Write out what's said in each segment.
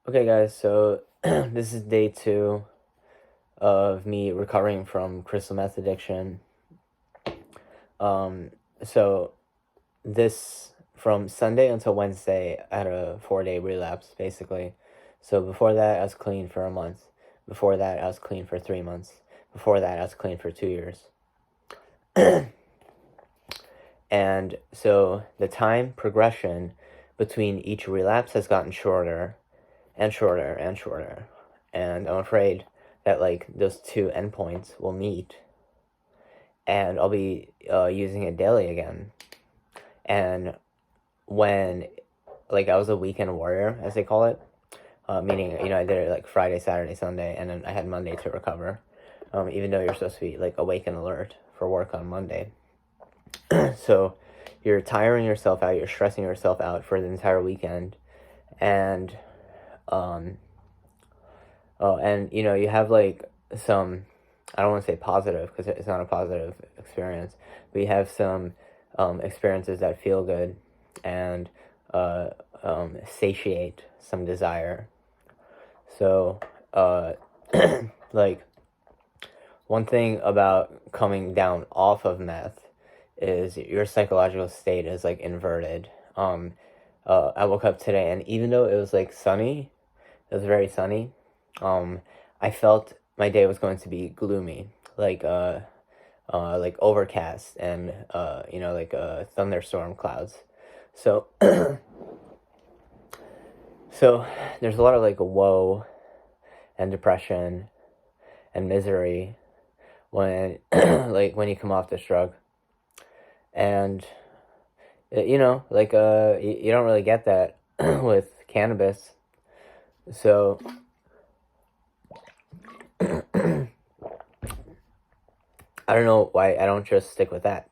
Okay, guys, so this is day 2 of me recovering from crystal meth addiction. Um, so this from Sunday until Wednesday, I had a 4-day relapse, basically. So before that, I was clean for a month. Before that, I was clean for 3 months. Before that, I was clean for 2 years. And so the time progression between each relapse has gotten shorter and shorter and shorter. And I'm afraid that like those two endpoints will meet, and I'll be using it daily again. And when like I was a weekend warrior, as they call it, meaning I did it like Friday, Saturday, Sunday, and then I had Monday to recover. Even though you're supposed to be like awake and alert for work on Monday, so you're tiring yourself out, you're stressing yourself out for the entire weekend, and you have like some, I don't want to say positive because it's not a positive experience, but you have some experiences that feel good and satiate some desire. So, like, one thing about coming down off of meth is your psychological state is like inverted. I woke up today, and even though it was like sunny, it was very sunny. I felt my day was going to be gloomy, like overcast and thunderstorm clouds. So, so there's a lot of like woe and depression and misery when like when you come off this drug, and you don't really get that with cannabis. So I don't know why I don't just stick with that.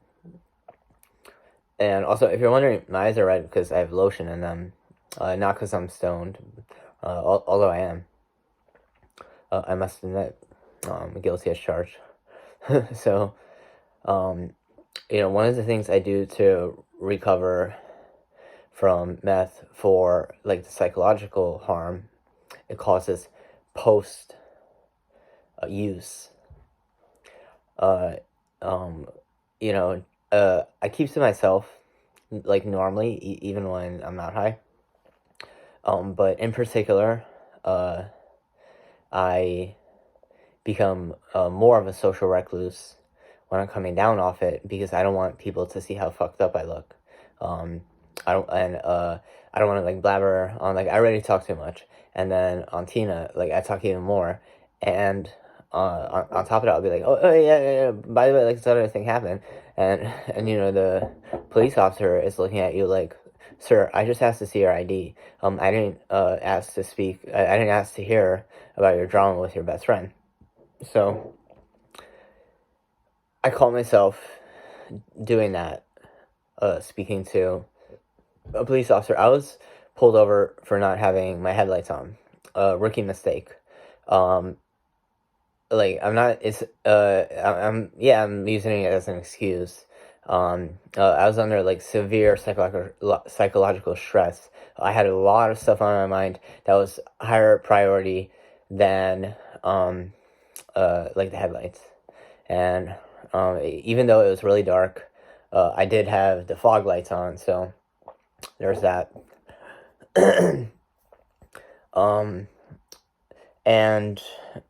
And also, if you're wondering, my eyes are red because I have lotion in them, not because I'm stoned, although I am. I must admit, guilty as charged. So, one of the things I do to recover from meth for like the psychological harm it causes post use. I keep to myself like normally, even when I'm not high. But in particular, I become more of a social recluse when I'm coming down off it because I don't want people to see how fucked up I look. I don't want to like blabber on, like I already talk too much, and then on Tina like I talk even more, and on top of it I'll be like, oh yeah, by the way, like this other thing happened, and the police officer is looking at you like, sir, I just asked to see your ID. I didn't ask to speak. I didn't ask to hear about your drama with your best friend. So I caught myself doing that, speaking to a police officer. I was pulled over for not having my headlights on. Rookie mistake. Like I'm not. It's I'm using it as an excuse. I was under like severe psychological stress. I had a lot of stuff on my mind that was higher priority than like the headlights. And even though it was really dark, I did have the fog lights on, so there's that. And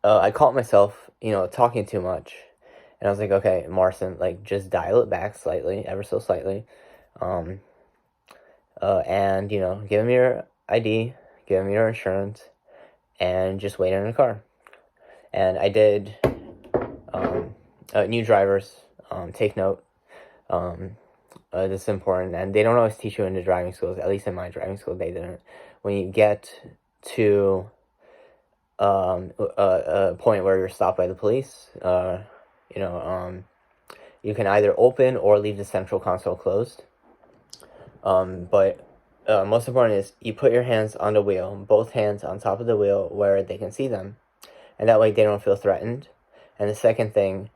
I caught myself, talking too much. And I was like, okay, Marson, like, just dial it back slightly, ever so slightly. And, give him your ID, give him your insurance, and just wait in the car. And I did. New drivers, take note. This is important, and they don't always teach you in the driving schools. At least in my driving school, they didn't. When you get to a point where you're stopped by the police, you can either open or leave the central console closed. But most important is you put your hands on the wheel, both hands on top of the wheel where they can see them, and that way they don't feel threatened. And the second thing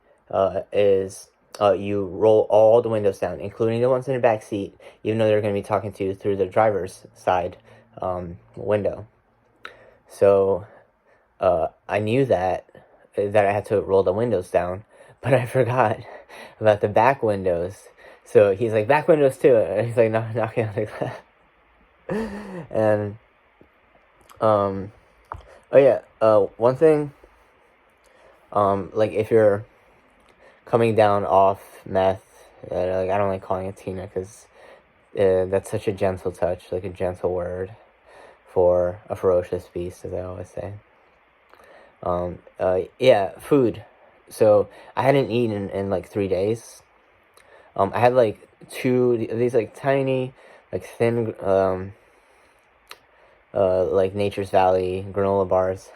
is you roll all the windows down, including the ones in the back seat, even though they're going to be talking to you through the driver's side window. So I knew that I had to roll the windows down, but I forgot about the back windows. So he's like, back windows too. And he's like, no, knocking on the glass. And oh yeah, one thing, like if you're coming down off meth, like I don't like calling it Tina because that's such a gentle touch, like a gentle word for a ferocious beast, as I always say. Yeah, food. So I hadn't eaten in like 3 days. I had like two these like tiny, like thin, like Nature's Valley granola bars.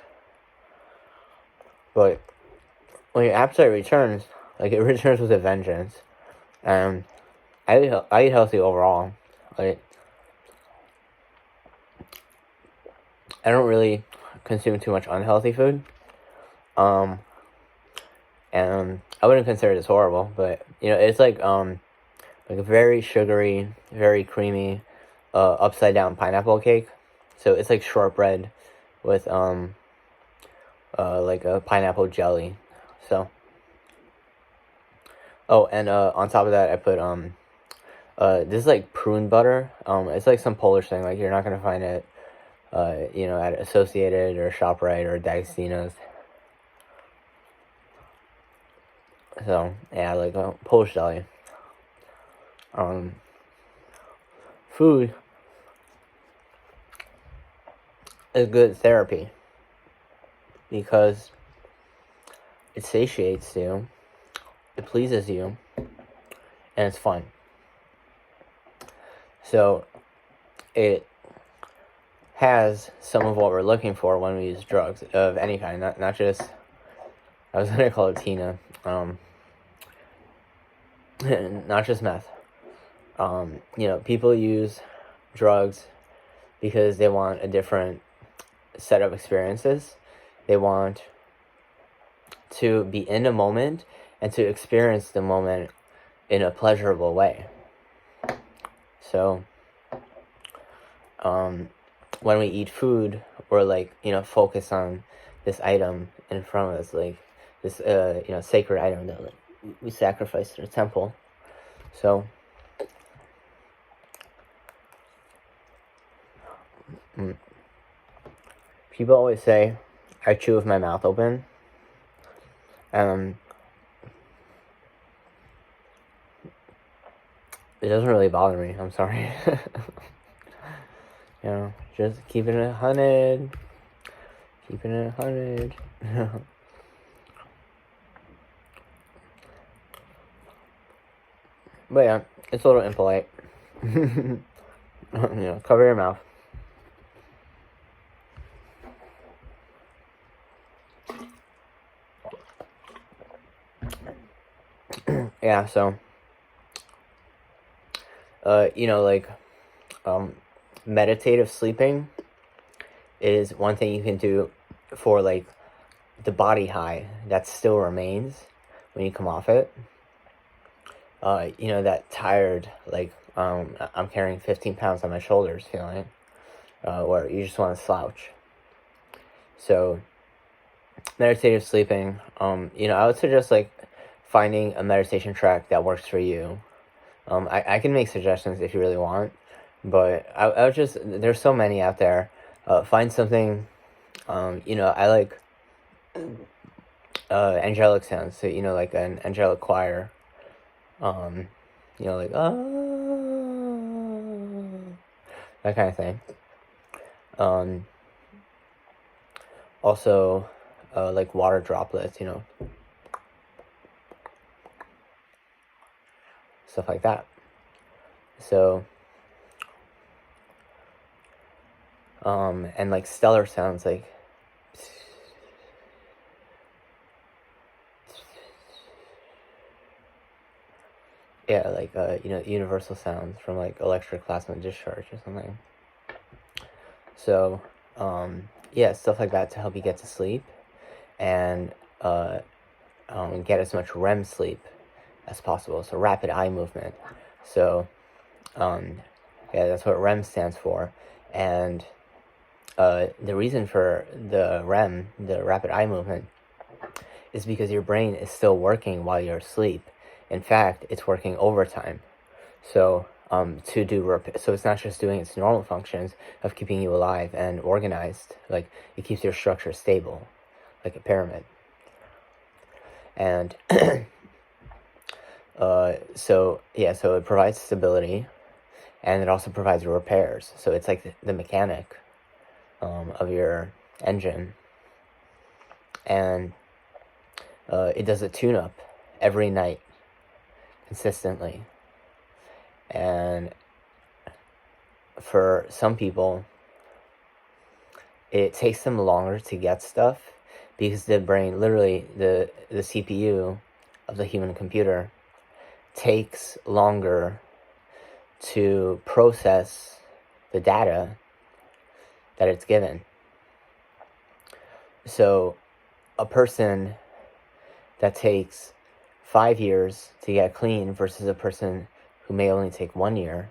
But when your appetite returns, like it returns with a vengeance. I eat healthy overall. Like I don't really consume too much unhealthy food. And I wouldn't consider this horrible, but it's like a very sugary, very creamy, upside down pineapple cake. So it's like shortbread with like a pineapple jelly. So and on top of that I put this is like prune butter. It's like some Polish thing. Like you're not gonna find it at Associated or ShopRite or D'Agostino's. So yeah, like Polish deli. Food is good therapy because it satiates you, it pleases you, and it's fun. So it has some of what we're looking for when we use drugs of any kind, not just, I was gonna call it Tina, not just meth. People use drugs because they want a different set of experiences. They want to be in a moment and to experience the moment in a pleasurable way. So when we eat food, we're like, focus on this item in front of us, like this sacred item that we sacrifice to the temple. So people always say I chew with my mouth open. It doesn't really bother me. I'm sorry. Just keeping it 100. Keeping it 100. But yeah, it's a little impolite. Cover your mouth. Yeah, so meditative sleeping is one thing you can do for like the body high that still remains when you come off it. That tired, like I'm carrying 15 pounds on my shoulders feeling, where you just want to slouch. So meditative sleeping, I would suggest like finding a meditation track that works for you. I can make suggestions if you really want, but I would just, there's so many out there. Find something, I like angelic sounds, so, like an angelic choir, like, that kind of thing. Also, like water droplets, stuff like that. So, and like stellar sounds, like yeah, like universal sounds from like electric plasma discharge or something. So, yeah, stuff like that to help you get to sleep and get as much REM sleep as possible. So rapid eye movement. So, yeah, that's what REM stands for. And the reason for the REM, the rapid eye movement, is because your brain is still working while you're asleep. In fact, it's working overtime. So so it's not just doing its normal functions of keeping you alive and organized. Like, it keeps your structure stable, like a pyramid. And so it provides stability, and it also provides repairs. So it's like the mechanic of your engine, and it does a tune-up every night consistently. And for some people, it takes them longer to get stuff because the brain, literally the CPU of the human computer, takes longer to process the data that it's given. So a person that takes 5 years to get clean versus a person who may only take 1 year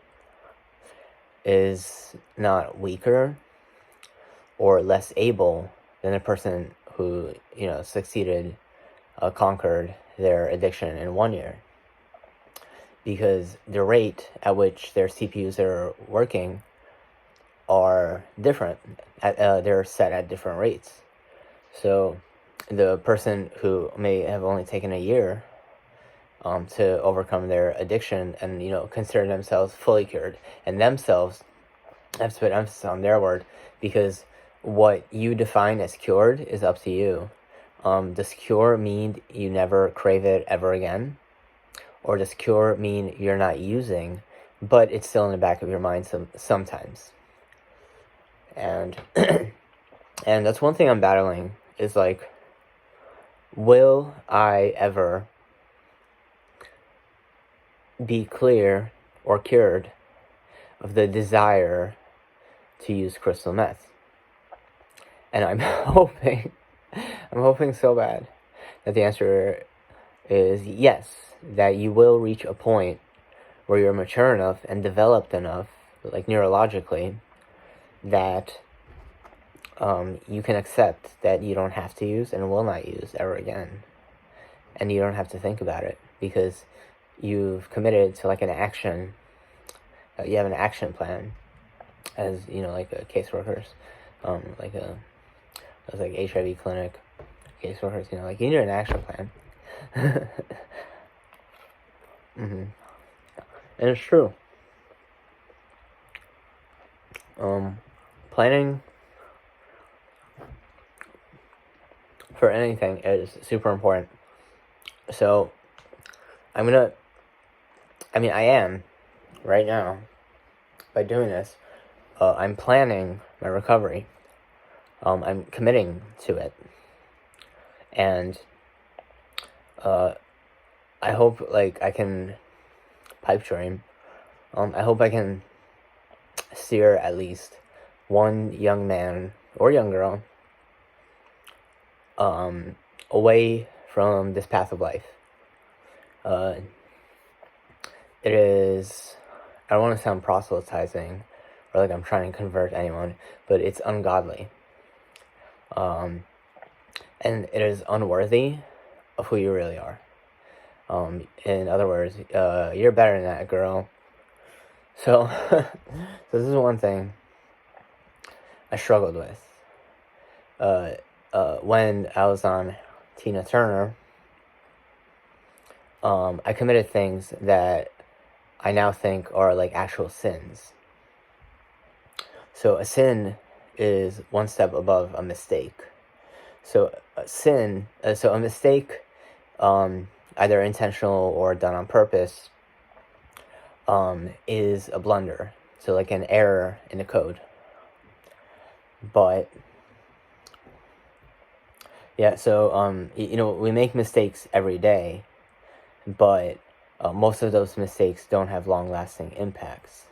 is not weaker or less able than a person who, succeeded, conquered their addiction in 1 year. Because the rate at which their CPUs are working are different. They're set at different rates. So the person who may have only taken a year to overcome their addiction and, consider themselves fully cured, and themselves, I have to put emphasis on their word, because what you define as cured is up to you. Does cure mean you never crave it ever again? Or does cure mean you're not using, but it's still in the back of your mind sometimes? And and that's one thing I'm battling, is like, will I ever be clear or cured of the desire to use crystal meth? And I'm hoping so bad that the answer is yes, that you will reach a point where you're mature enough and developed enough, like neurologically, that you can accept that you don't have to use and will not use ever again. And you don't have to think about it, because you've committed to like an action, you have an action plan, as, like a caseworkers, like HIV clinic caseworkers, like you need an action plan. Mm-hmm. And it's true. Planning for anything is super important. So I am right now, by doing this, I'm planning my recovery. I'm committing to it. And I hope, like, I can pipe dream. I hope I can steer at least one young man or young girl away from this path of life. It is, I don't want to sound proselytizing or like I'm trying to convert anyone, but it's ungodly. And it is unworthy of who you really are. In other words, you're better than that, girl. So, this is one thing I struggled with. When I was on Tina Turner, I committed things that I now think are like actual sins. So a sin is one step above a mistake. So a mistake, either intentional or done on purpose, is a blunder. So like an error in the code. But yeah, so we make mistakes every day, but most of those mistakes don't have long-lasting impacts.